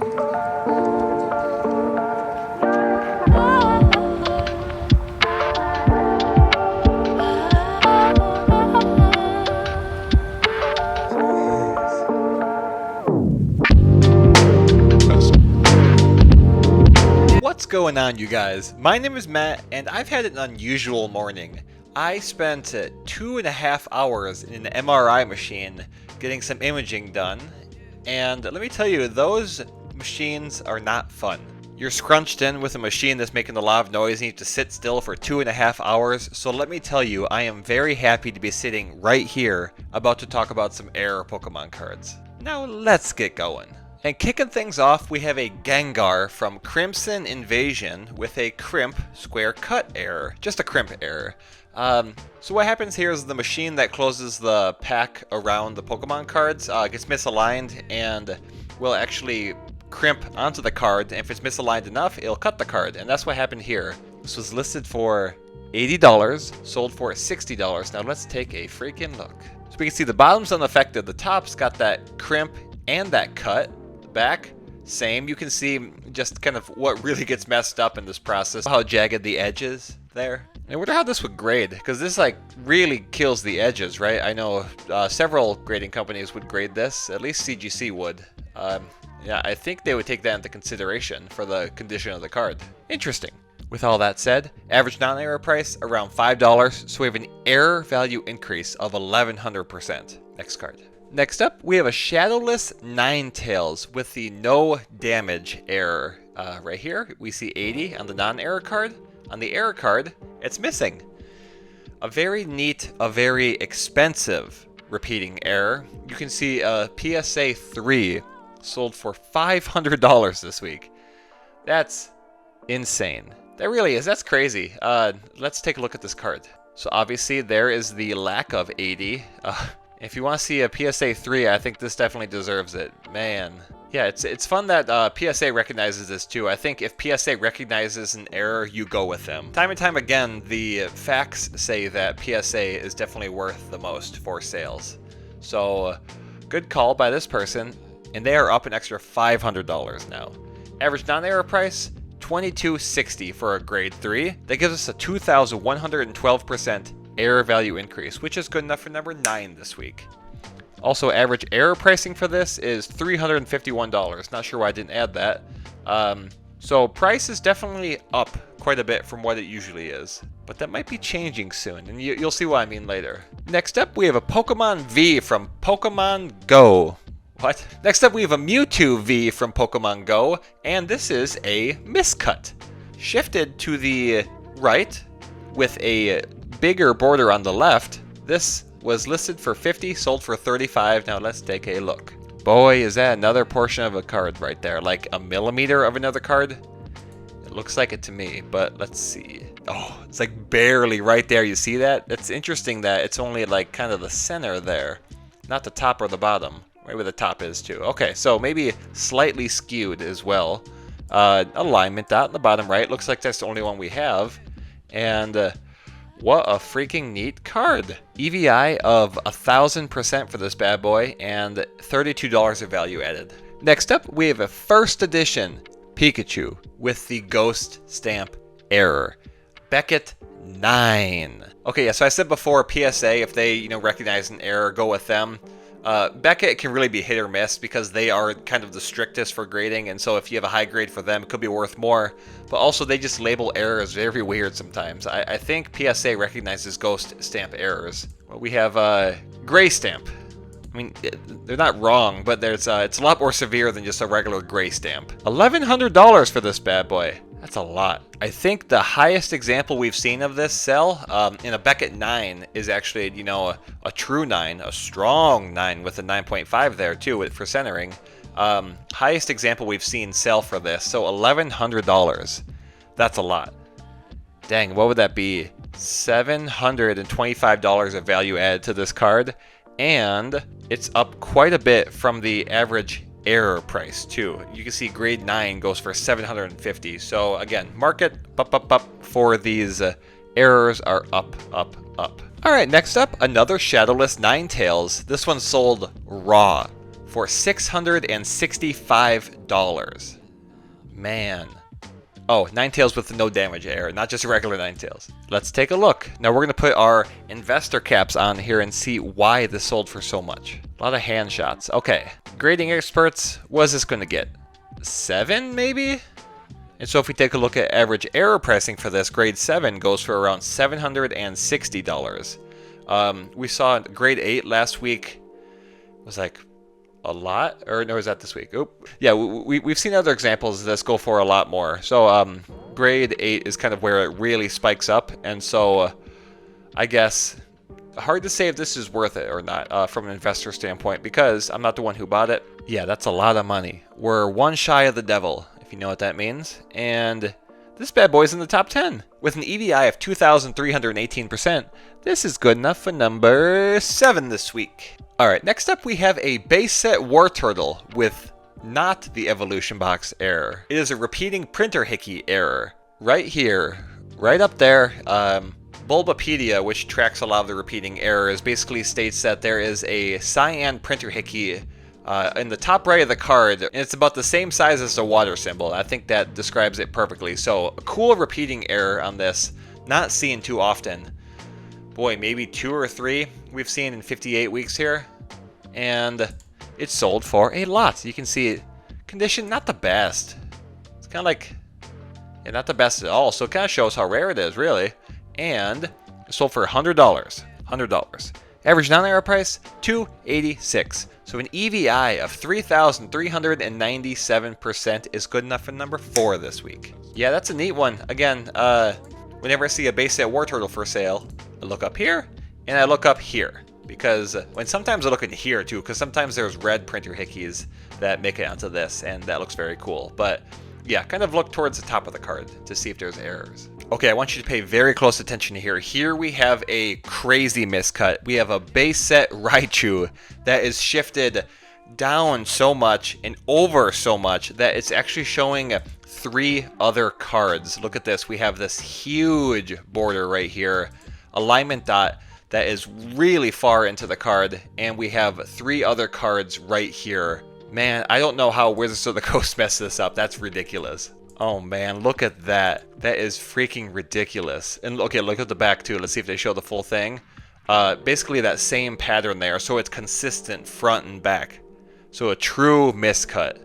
What's going on, you guys? My name is Matt, and I've had an unusual morning. I spent 2.5 hours in an MRI machine getting some imaging done, and let me tell you, those machines are not fun. You're scrunched in with a machine that's making a lot of noise and you have to sit still for 2.5 hours, so let me tell you, I am very happy to be sitting right here about to talk about some error Pokemon cards. Now let's get going. And kicking things off, we have a Gengar from Crimson Invasion with a crimp square cut error. Just a crimp error. So what happens here is the machine that closes the pack around the Pokemon cards gets misaligned and will actually crimp onto the card. And if it's misaligned enough, it'll cut the card. And that's what happened here. This was listed for $80, sold for $60. Now let's take a freaking look. So we can see the bottom's unaffected. The top's got that crimp and that cut. Back, same. You can see just kind of what really gets messed up in this process, how jagged the edge is there. I wonder how this would grade, because this like really kills the edges, right? I know several grading companies would grade this, at least CGC would. Yeah, I think they would take that into consideration for the condition of the card. Interesting. With all that said, average non-error price around $5, so we have an error value increase of 1100%. Next card. Next up, we have a Shadowless Ninetails with the no damage error. Right here, we see 80 on the non-error card. On the error card, it's missing. A very neat, a very expensive repeating error. You can see a PSA 3 sold for $500 this week. That's insane. That really is. That's crazy. Let's take a look at this card. So obviously there is the lack of 80. If you want to see a PSA 3, I think this definitely deserves it. Man. Yeah, it's fun that PSA recognizes this too. I think if PSA recognizes an error, you go with them. Time and time again, the facts say that PSA is definitely worth the most for sales. So, good call by this person, and they are up an extra $500 now. Average non-error price, $22.60 for a grade 3. That gives us a 2,112% error value increase, which is good enough for number 9 this week. Also, average error pricing for this is $351. Not sure why I didn't add that. So price is definitely up quite a bit from what it usually is. But that might be changing soon, and you'll see what I mean later. Next up, we have a Pokemon V from Pokemon Go. What? Next up, we have a Mewtwo V from Pokemon Go, and this is a miscut. Shifted to the right with a bigger border on the left. This was listed for $50, sold for $35. Now let's take a look. Boy, is that another portion of a card right there, like a millimeter of another card. It looks like it to me, but let's see. Oh, it's like barely right there. You see that? It's interesting that it's only like kind of the center there, not the top or the bottom. Right where the top is too. Okay, so maybe slightly skewed as well. Alignment dot in the bottom right. Looks like that's the only one we have. And what a freaking neat card. EVI of 1000% for this bad boy and $32 of value added. Next up, we have a first edition Pikachu with the ghost stamp error. Beckett 9. Okay, yeah, so I said before PSA, if they recognize an error, go with them. Beckett can really be hit or miss because they are kind of the strictest for grading, and so if you have a high grade for them, it could be worth more. But also, they just label errors very weird sometimes. I think PSA recognizes ghost stamp errors. Well, we have gray stamp. I mean, they're not wrong, but it's a lot more severe than just a regular gray stamp. $1,100 for this bad boy. That's a lot. I think the highest example we've seen of this sell in a Beckett 9 is actually, a true 9, a strong 9 with a 9.5 there too for centering. Highest example we've seen sell for this, so $1,100. That's a lot. Dang, what would that be? $725 of value added to this card, and it's up quite a bit from the average error price too. You can see grade 9 goes for $750. So again, market up for these errors are up. Alright, next up, another Shadowless Ninetails. This one sold raw for $665. Man. Oh, Ninetales with the no damage error, not just regular Ninetales. Let's take a look. Now we're going to put our investor caps on here and see why this sold for so much. A lot of hand shots. Okay. Grading experts, what is this going to get? 7 maybe? And so if we take a look at average error pricing for this, grade 7 goes for around $760. We saw grade 8 last week was like a lot, or no, is that this week? Oop. Yeah, we've seen other examples of this go for a lot more. So grade 8 is kind of where it really spikes up, and so I guess hard to say if this is worth it or not from an investor standpoint, because I'm not the one who bought it. Yeah, that's a lot of money. We're one shy of the devil, if you know what that means, and this bad boy's in the top 10. With an EVI of 2,318%, this is good enough for number 7 this week. Alright, next up we have a base set War Turtle with not the evolution box error. It is a repeating printer hickey error. Right here, right up there, Bulbapedia, which tracks a lot of the repeating errors, basically states that there is a cyan printer hickey in the top right of the card, and it's about the same size as the water symbol. I think that describes it perfectly. So, a cool repeating error on this, not seen too often. Boy, maybe 2 or 3 we've seen in 58 weeks here, and it sold for a lot. You can see it, condition not the best. It's kind of like, yeah, not the best at all, so it kind of shows how rare it is, really. And it sold for $100. $100. Average non-error price, $286. So an EVI of 3,397% is good enough for number 4 this week. Yeah, that's a neat one. Again, whenever I see a base set War Turtle for sale, I look up here, and I look up here. Because when sometimes I look in here too, because sometimes there's red printer hickeys that make it onto this, and that looks very cool. But yeah, kind of look towards the top of the card to see if there's errors. Okay, I want you to pay very close attention here. Here we have a crazy miscut. We have a base set Raichu that is shifted down so much and over so much that it's actually showing 3 other cards. Look at this. We have this huge border right here, alignment dot that is really far into the card, and we have 3 other cards right here. Man, I don't know how Wizards of the Coast messed this up. That's ridiculous. Oh man, look at that. That is freaking ridiculous. And okay, look at the back too. Let's see if they show the full thing. Basically that same pattern there, so it's consistent front and back. So a true miscut.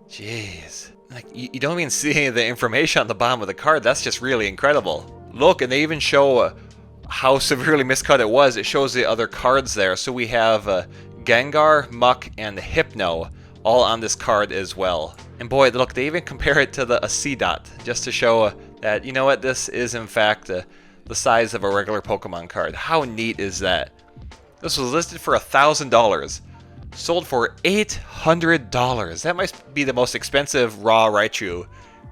Jeez. Like, you don't even see any of the information on the bottom of the card. That's just really incredible. Look, and they even show how severely miscut it was. It shows the other cards there. So we have Gengar, Muck, and Hypno all on this card as well. And boy, look, they even compare it to a C dot, just to show that, you know what, this is in fact the size of a regular Pokemon card. How neat is that? This was listed for $1,000, sold for $800. That might be the most expensive raw Raichu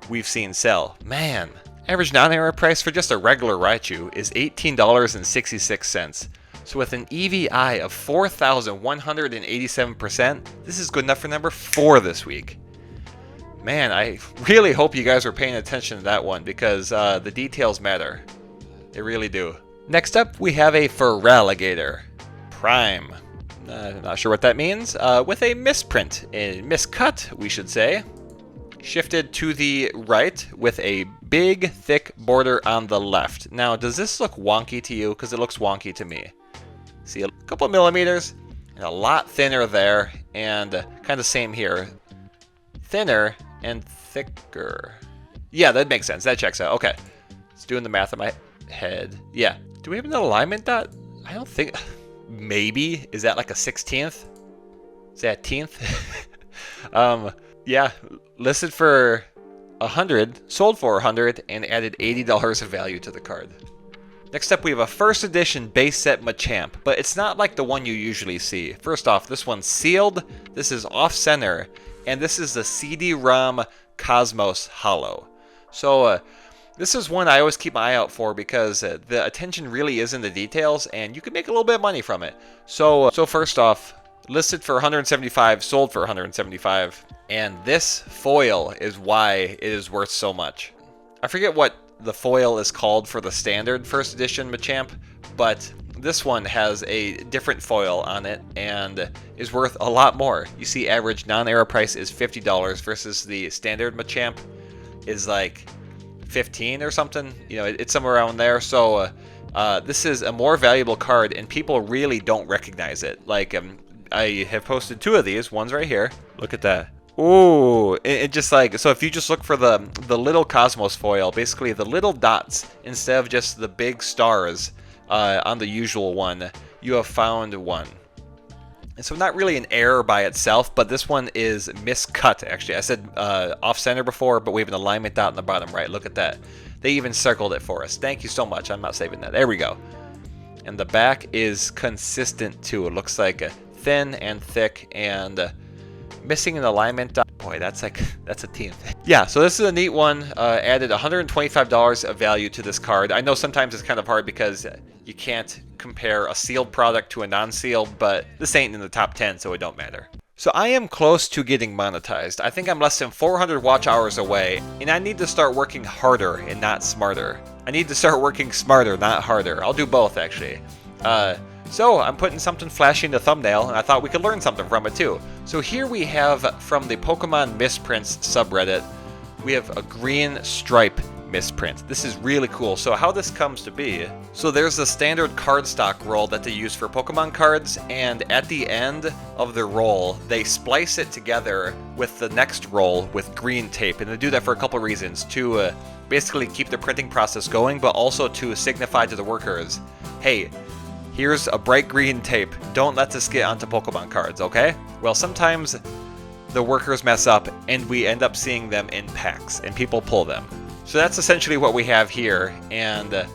we've seen sell. Man, average non-error price for just a regular Raichu is $18.66. So with an EVI of 4,187%, this is good enough for number 4 this week. Man, I really hope you guys were paying attention to that one, because the details matter. They really do. Next up, we have a Feraligator Prime. Not sure what that means. With a misprint, a miscut, we should say. Shifted to the right with a big, thick border on the left. Now, does this look wonky to you? Because it looks wonky to me. See, a couple millimeters, and a lot thinner there, and kind of same here. Thinner and thicker. Yeah, that makes sense. That checks out. Okay. It's doing the math in my head. Yeah. Do we have an alignment dot? I don't think... Maybe. Is that like a 16th? Is that 10th? Yeah. Listed for 100, sold for 100, and added $80 of value to the card. Next up, we have a first edition base set Machamp, but it's not like the one you usually see. First off, this one's sealed, this is off-center, and this is the CD-ROM Cosmos Holo. So, this is one I always keep my eye out for, because the attention really is in the details, and you can make a little bit of money from it. So first off, listed for 175, sold for 175, and this foil is why it is worth so much. I forget what the foil is called for the standard first edition Machamp, but this one has a different foil on it and is worth a lot more. You see average non-era price is $50 versus the standard Machamp is like 15 or something. You know, it's somewhere around there. So this is a more valuable card and people really don't recognize it. Like I have posted 2 of these. One's right here. Look at that. Ooh, it just like, so if you just look for the little Cosmos foil, basically the little dots instead of just the big stars on the usual one, you have found one. And so not really an error by itself, but this one is miscut actually. I said off center before, but we have an alignment dot in the bottom right. Look at that. They even circled it for us. Thank you so much. I'm not saving that. There we go. And the back is consistent too. It looks like thin and thick and missing an alignment dot. Boy, that's a team. Yeah, so this is a neat one. Added $125 of value to this card. I know sometimes it's kind of hard because you can't compare a sealed product to a non-sealed, but this ain't in the top 10, so it don't matter. So I am close to getting monetized. I think I'm less than 400 watch hours away, and I need to start working harder and not smarter. I need to start working smarter, not harder. I'll do both, actually. So I'm putting something flashy in the thumbnail, and I thought we could learn something from it too. So here we have from the Pokemon Misprints subreddit, we have a green stripe misprint. This is really cool. So how this comes to be, so there's a standard cardstock roll that they use for Pokemon cards, and at the end of the roll, they splice it together with the next roll with green tape, and they do that for a couple reasons. To basically keep the printing process going, but also to signify to the workers, hey, here's a bright green tape. Don't let this get onto Pokemon cards, okay? Well, sometimes the workers mess up and we end up seeing them in packs and people pull them. So that's essentially what we have here. And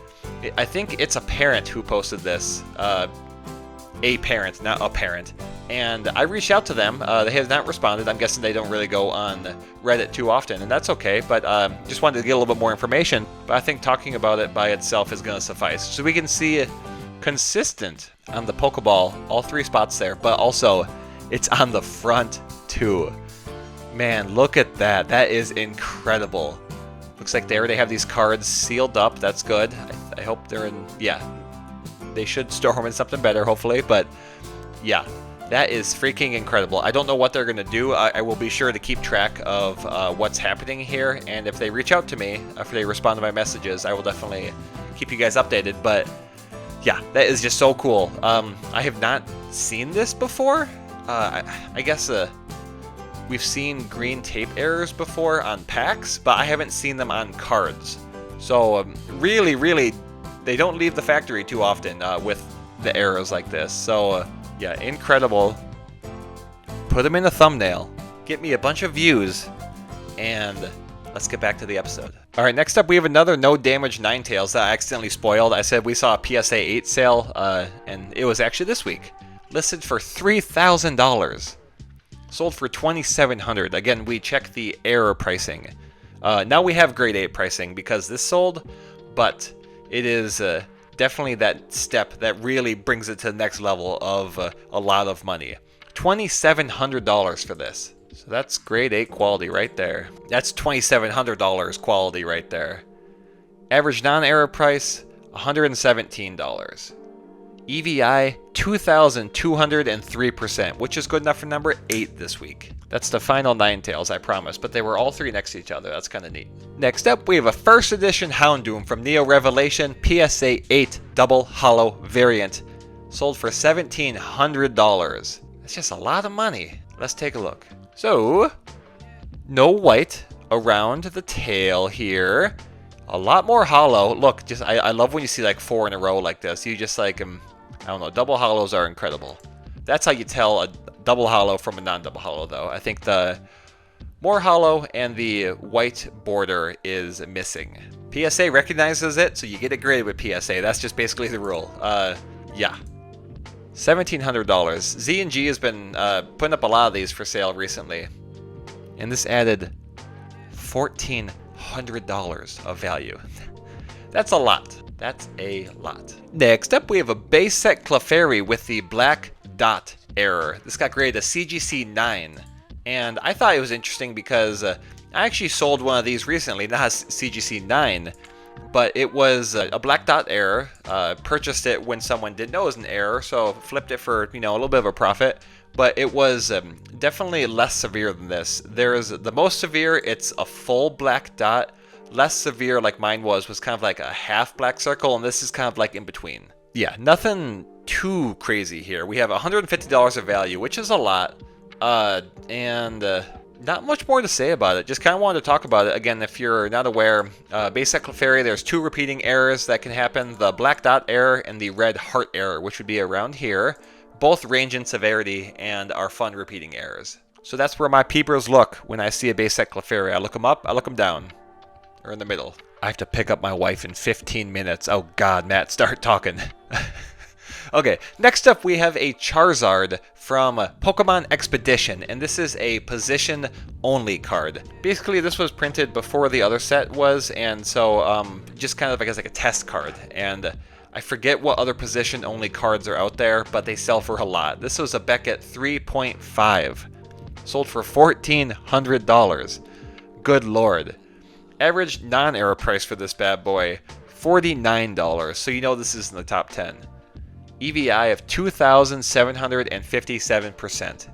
I think it's a parent who posted this. A parent, not a parent. And I reached out to them. They have not responded. I'm guessing they don't really go on Reddit too often, and that's okay. But just wanted to get a little bit more information. But I think talking about it by itself is going to suffice. So we can see consistent on the Pokeball, all 3 spots there, but also it's on the front too. Man, look at that. That is incredible. Looks like they already have these cards sealed up. That's good. I hope they're in, yeah. They should store them in something better, hopefully, but yeah. That is freaking incredible. I don't know what they're going to do. I will be sure to keep track of what's happening here, and if they reach out to me, if they respond to my messages, I will definitely keep you guys updated, but yeah, that is just so cool. I have not seen this before. I guess we've seen green tape errors before on packs, but I haven't seen them on cards. So really, they don't leave the factory too often with the errors like this. So yeah, incredible. Put them in a thumbnail. Get me a bunch of views, and let's get back to the episode. All right, next up we have another no damage Ninetails that I accidentally spoiled. I said we saw a PSA 8 sale, and it was actually this week. Listed for $3,000. Sold for $2,700. Again, we checked the error pricing. Now we have grade 8 pricing because this sold, but it is definitely that step that really brings it to the next level of a lot of money. $2,700 for this. So that's grade 8 quality right there. That's $2,700 quality right there. Average non-error price, $117. EVI, 2,203%, which is good enough for number 8 this week. That's the final Ninetails, I promise, but they were all 3 next to each other. That's kind of neat. Next up, we have a first edition Houndoom from Neo Revelation, PSA 8 double hollow variant. Sold for $1,700. That's just a lot of money. Let's take a look. So, no white around the tail here. A lot more hollow. Look, just I love when you see like 4 in a row like this. You just like, I don't know, double hollows are incredible. That's how you tell a double hollow from a non-double hollow though. I think the more hollow and the white border is missing. PSA recognizes it, so you get it graded with PSA. That's just basically the rule. Yeah. $1,700. Z&G has been putting up a lot of these for sale recently. And this added $1,400 of value. That's a lot. That's a lot. Next up, we have a base set Clefairy with the black dot error. This got graded a CGC 9. And I thought it was interesting because I actually sold one of these recently, not a CGC 9. but it was a black dot error. Purchased it when someone didn't know it was an error, so flipped it for, you know, a little bit of a profit. But it was definitely less severe than this. There's the most severe, it's a full black dot. Less severe, like mine was kind of like a half black circle, and this is kind of like in between. Yeah, nothing too crazy here. We have $150 of value, which is a lot, and not much more to say about it. Just kind of wanted to talk about it. Again, if you're not aware, base set Clefairy, there's 2 repeating errors that can happen. The black dot error and the red heart error, which would be around here. Both range in severity and are fun repeating errors. So that's where my peepers look when I see a base set Clefairy. I look them up, I look them down. Or in the middle. I have to pick up my wife in 15 minutes. Oh god, Matt, start talking. Okay, next up we have a Charizard from Pokemon Expedition, and this is a position-only card. Basically, this was printed before the other set was, and so just kind of, I guess, like a test card. And I forget what other position-only cards are out there, but they sell for a lot. This was a Beckett 3.5, sold for $1,400. Good lord. Average non-error price for this bad boy, $49, so you know this is in the top 10. EVI of 2,757%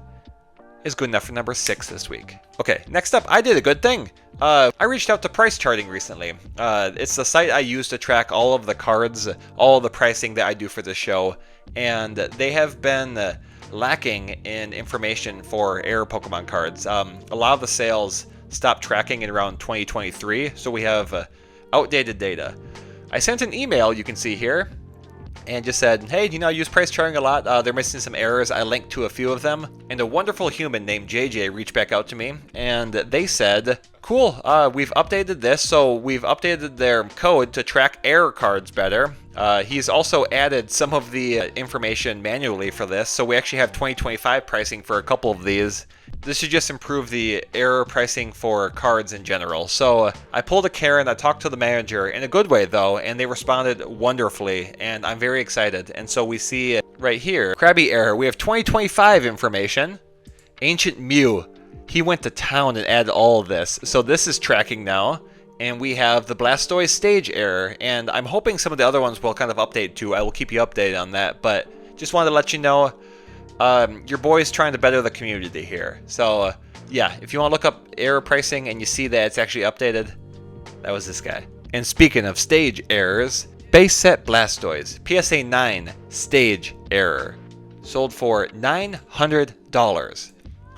is good enough for number 6 this week. Okay, next up, I did a good thing. I reached out to Price Charting recently. It's the site I use to track all of the cards, all of the pricing that I do for the show, and they have been lacking in information for Air Pokemon cards. A lot of the sales stopped tracking in around 2023, so we have outdated data. I sent an email, you can see here, and just said, hey, you know, I use price charting a lot. They're missing some errors. I linked to a few of them. And a wonderful human named JJ reached back out to me, and they said, cool, we've updated this, so we've updated their code to track error cards better. He's also added some of the information manually for this, so we actually have 2025 pricing for a couple of these. This should just improve the error pricing for cards in general. So I pulled a Karen, I talked to the manager, in a good way though, and they responded wonderfully, and I'm very excited. And so we see right here, Krabby error, we have 2025 information. Ancient Mew, he went to town and added all of this. So this is tracking now. And we have the Blastoise stage error, and I'm hoping some of the other ones will kind of update too. I will keep you updated on that, but just wanted to let you know, your boy's trying to better the community here. So yeah, if you want to look up error pricing and you see that it's actually updated, that was this guy. And speaking of stage errors, base set Blastoise, PSA 9 stage error, sold for $900.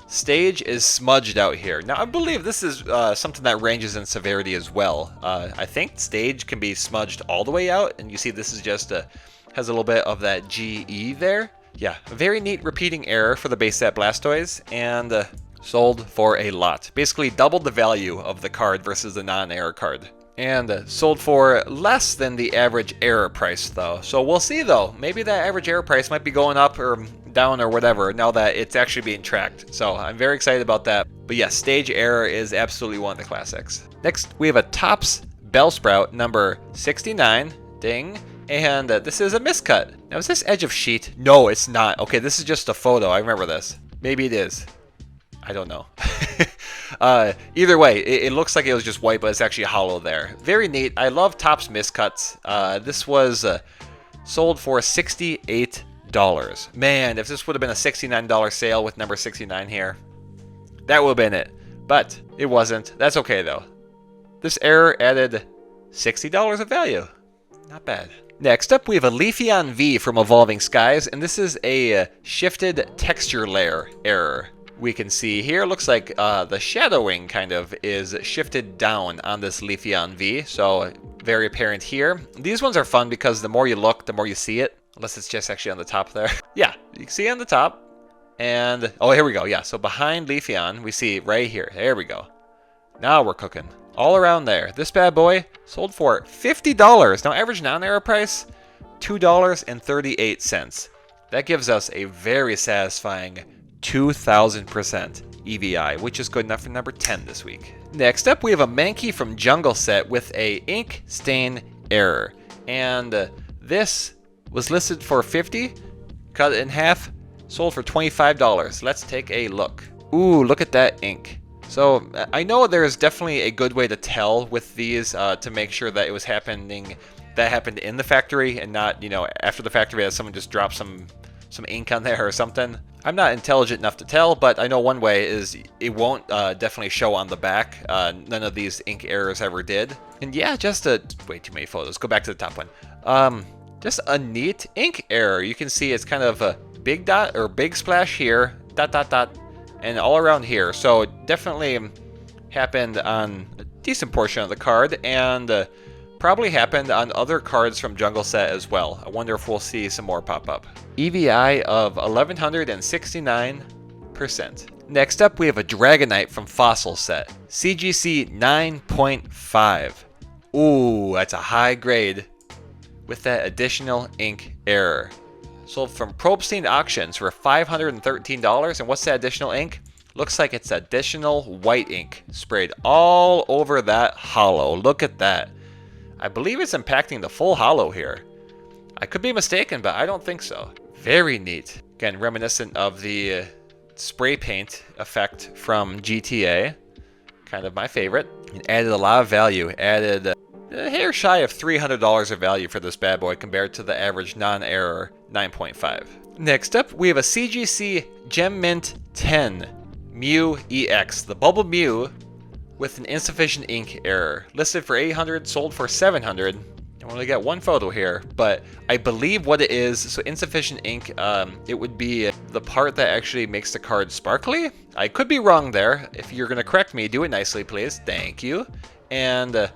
Stage is smudged out here. Now, I believe this is something that ranges in severity as well. I think stage can be smudged all the way out, and you see this is just has a little bit of that GE there. Yeah, a very neat repeating error for the base set Blastoise, and sold for a lot. Basically doubled the value of the card versus the non-error card. And sold for less than the average error price though. So we'll see though. Maybe that average error price might be going up or down or whatever now that it's actually being tracked. So I'm very excited about that. But yes, stage error is absolutely one of the classics. Next, we have a Topps Bellsprout number 69. Ding. And this is a miscut. Now, is this edge of sheet? No, it's not. Okay, this is just a photo. I remember this. Maybe it is. I don't know. Either way, it looks like it was just white, but it's actually hollow there. Very neat. I love Topps miscuts. This was sold for $68. Man, if this would have been a $69 sale with number 69 here, that would have been it. But it wasn't. That's okay, though. This error added $60 of value. Not bad. Next up, we have a Leafeon V from Evolving Skies, and this is a shifted texture layer error. We can see here, looks like the shadowing kind of is shifted down on this Leafeon V, so very apparent here. These ones are fun because the more you look, the more you see it, unless it's just actually on the top there. Yeah, you can see on the top, and oh, here we go. Yeah, so behind Leafeon, we see right here. There we go. Now we're cooking. All around there. This bad boy sold for $50. Now, average non-error price, $2.38. That gives us a very satisfying 2,000% EVI, which is good enough for number 10 this week. Next up, we have a Mankey from Jungle Set with a ink stain error. And this was listed for $50, cut it in half, sold for $25. Let's take a look. Ooh, look at that ink. So I know there's definitely a good way to tell with these to make sure that it was happened in the factory and not, you know, after the factory that someone just dropped some ink on there or something. I'm not intelligent enough to tell, but I know one way is it won't definitely show on the back. None of these ink errors ever did. And yeah, just way too many photos. Go back to the top one. Just a neat ink error. You can see it's kind of a big dot or big splash here, dot dot dot, and all around here. So it definitely happened on a decent portion of the card, and probably happened on other cards from Jungle Set as well. I wonder if we'll see some more pop up. EVI of 1169%. Next up, we have a Dragonite from Fossil Set. CGC 9.5. Ooh, that's a high grade with that additional ink error. Sold from Probstein Auctions for $513. And what's that additional ink? Looks like it's additional white ink sprayed all over that hollow. Look at that. I believe it's impacting the full hollow here. I could be mistaken, but I don't think so. Very neat. Again, reminiscent of the spray paint effect from GTA. Kind of my favorite. It added a lot of value. Added a hair shy of $300 of value for this bad boy compared to the average non-error 9.5. Next up, we have a CGC Gem Mint 10 Mew EX. The Bubble Mew with an insufficient ink error. Listed for $800, sold for $700. I only got one photo here, but I believe what it is, so insufficient ink, it would be the part that actually makes the card sparkly. I could be wrong there. If you're gonna correct me, do it nicely, please. Thank you. And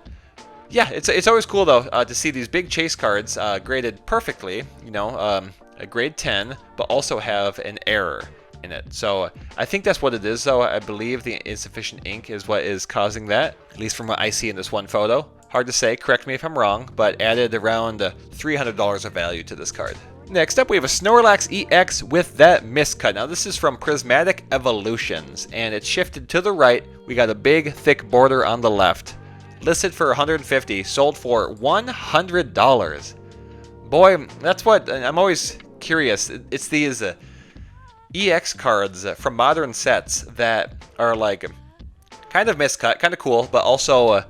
yeah, it's always cool though to see these big chase cards graded perfectly, you know, a grade 10, but also have an error in it. So I think that's what it is though. I believe the insufficient ink is what is causing that, at least from what I see in this one photo. Hard to say, correct me if I'm wrong, but added around $300 of value to this card. Next up, we have a Snorlax EX with that miscut. Now this is from Prismatic Evolutions, and it's shifted to the right. We got a big, thick border on the left. Listed for $150, sold for $100. Boy, that's what, I'm always curious. It's these EX cards from modern sets that are like kind of miscut, kind of cool, but also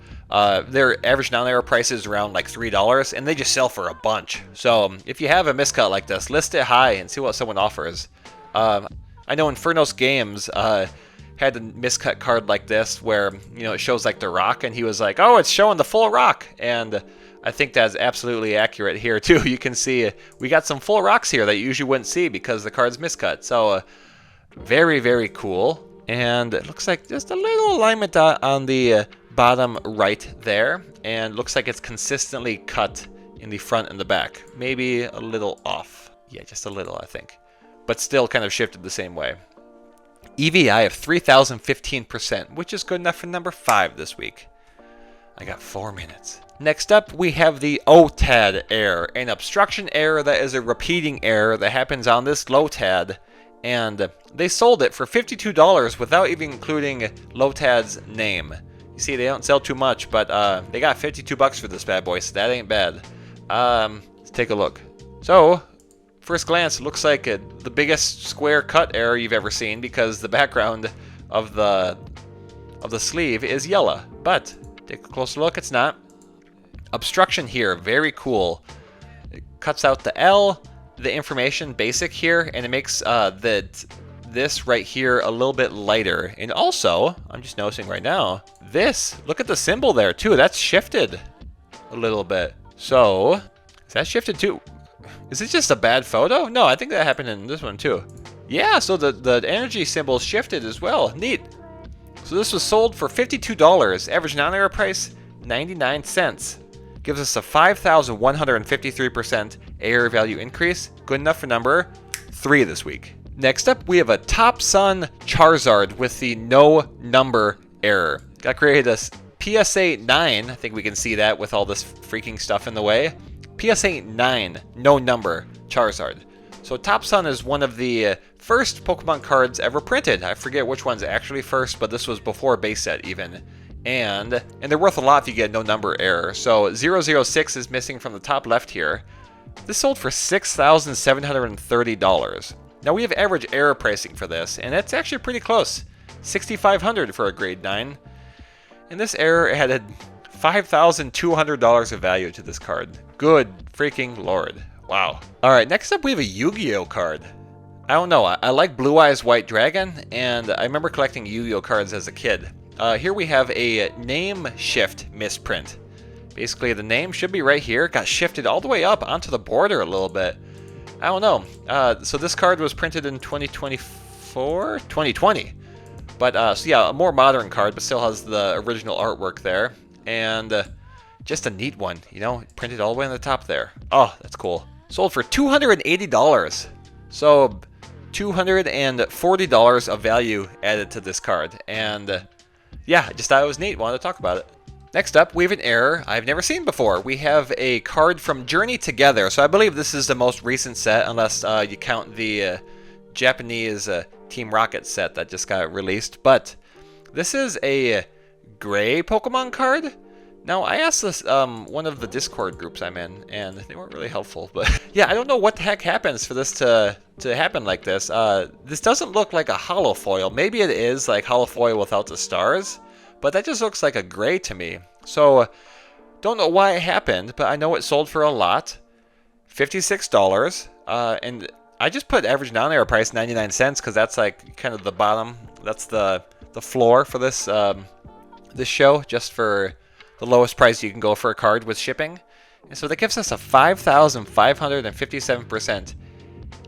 their average non-error price is around like $3, and they just sell for a bunch. So if you have a miscut like this, list it high and see what someone offers. I know Infernos Games had a miscut card like this where, you know, it shows like the rock, and he was like, oh, it's showing the full rock. And I think that's absolutely accurate here too. You can see we got some full rocks here that you usually wouldn't see because the card's miscut. So very, very cool. And it looks like just a little alignment on the bottom right there, and looks like it's consistently cut in the front and the back. Maybe a little off. Yeah, just a little, I think. But still kind of shifted the same way. EVI of 3015%, which is good enough for number 5 this week. I got 4 minutes. Next up, we have the OTAAD error, an obstruction error that is a repeating error that happens on this LOTAAD, and they sold it for $52 without even including LOTAAD's name. You see, they don't sell too much, but they got $52 for this bad boy, so that ain't bad. Let's take a look. So, first glance, it looks like the biggest square cut error you've ever seen because the background of the sleeve is yellow. But take a closer look, it's not. Obstruction here, very cool. It cuts out the L, the information basic here, and it makes this right here a little bit lighter. And also, I'm just noticing right now, this, look at the symbol there too, that's shifted a little bit. So, is that shifted too? Is it just a bad photo? No, I think that happened in this one too. Yeah, so the energy symbol shifted as well. Neat. So this was sold for $52. Average non-error price, 99 cents. Gives us a 5,153% error value increase. Good enough for number 3 this week. Next up, we have a Top Sun Charizard with the no number error. Got created a PSA 9. I think we can see that with all this freaking stuff in the way. PSA 9, no number Charizard. So Top Sun is one of the first Pokemon cards ever printed. I forget which one's actually first, but this was before base set even. And they're worth a lot if you get no number error. So 006 is missing from the top left here. This sold for $6,730. Now we have average error pricing for this, and it's actually pretty close. $6,500 for a grade 9. In this error, it had $5,200 of value to this card. Good freaking lord. Wow. Alright, next up we have a Yu-Gi-Oh card. I don't know, I like Blue Eyes White Dragon, and I remember collecting Yu-Gi-Oh cards as a kid. Here we have a name shift misprint. Basically, the name should be right here. Got shifted all the way up onto the border a little bit. I don't know. So this card was printed in 2024? 2020. But, so yeah, a more modern card, but still has the original artwork there. And just a neat one, you know, printed all the way on the top there. Oh, that's cool. Sold for $280. So, $240 of value added to this card. And, yeah, I just thought it was neat. Wanted to talk about it. Next up, we have an error I've never seen before. We have a card from Journey Together. So I believe this is the most recent set, unless you count the Japanese Team Rocket set that just got released. But this is a gray Pokemon card. Now, I asked this one of the Discord groups I'm in, and they weren't really helpful. But yeah, I don't know what the heck happens for this to happen like this. This doesn't look like a holo foil. Maybe it is like holo foil without the stars. But that just looks like a gray to me. So, don't know why it happened, but I know it sold for a lot. $56. And I just put average non-error price 99 cents because that's like kind of the bottom. That's the floor for this this show, just for the lowest price you can go for a card with shipping. And so that gives us a 5,557%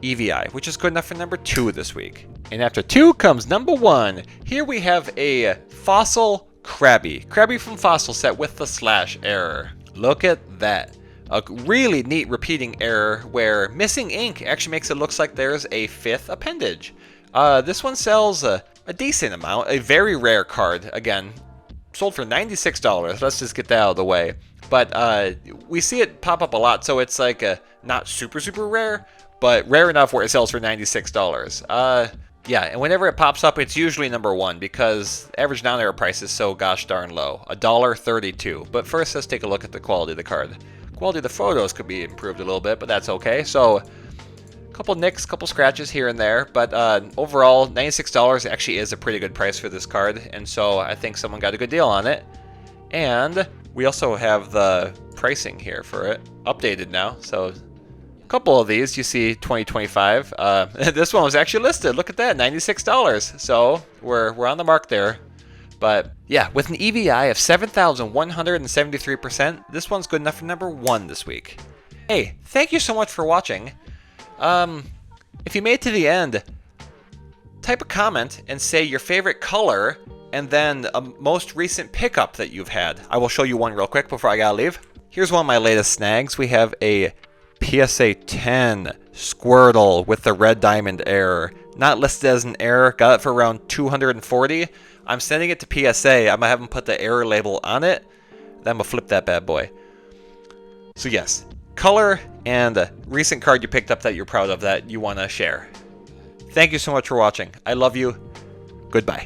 EVI, which is good enough for number 2 this week. And after 2 comes number 1. Here we have a Fossil Krabby. Krabby from Fossil set with the slash error. Look at that. A really neat repeating error where missing ink actually makes it look like there's a 5th appendage. This one sells a decent amount. A very rare card. Again, sold for $96. Let's just get that out of the way. But we see it pop up a lot, so it's like not super rare, but rare enough where it sells for $96. Yeah, and whenever it pops up, it's usually number 1 because average non-error price is so gosh darn low, $1.32. But first, let's take a look at the quality of the card. Quality of the photos could be improved a little bit, but that's okay. So, a couple nicks, couple scratches here and there, but overall, $96 actually is a pretty good price for this card, and so I think someone got a good deal on it. And we also have the pricing here for it, updated now, so a couple of these you see 2025. This one was actually listed. Look at that, $96. So we're on the mark there. But yeah, with an EVI of 7,173%, this one's good enough for number 1 this week. Hey, thank you so much for watching. If you made it to the end, type a comment and say your favorite color and then a most recent pickup that you've had. I will show you one real quick before I gotta leave. Here's one of my latest snags. We have a PSA 10 Squirtle with the red diamond error. Not listed as an error, got it for around $240. I'm sending it to PSA. I'm gonna have them put the error label on it. Then I'm gonna flip that bad boy. So yes, color and a recent card you picked up that you're proud of that you wanna share. Thank you so much for watching. I love you. Goodbye.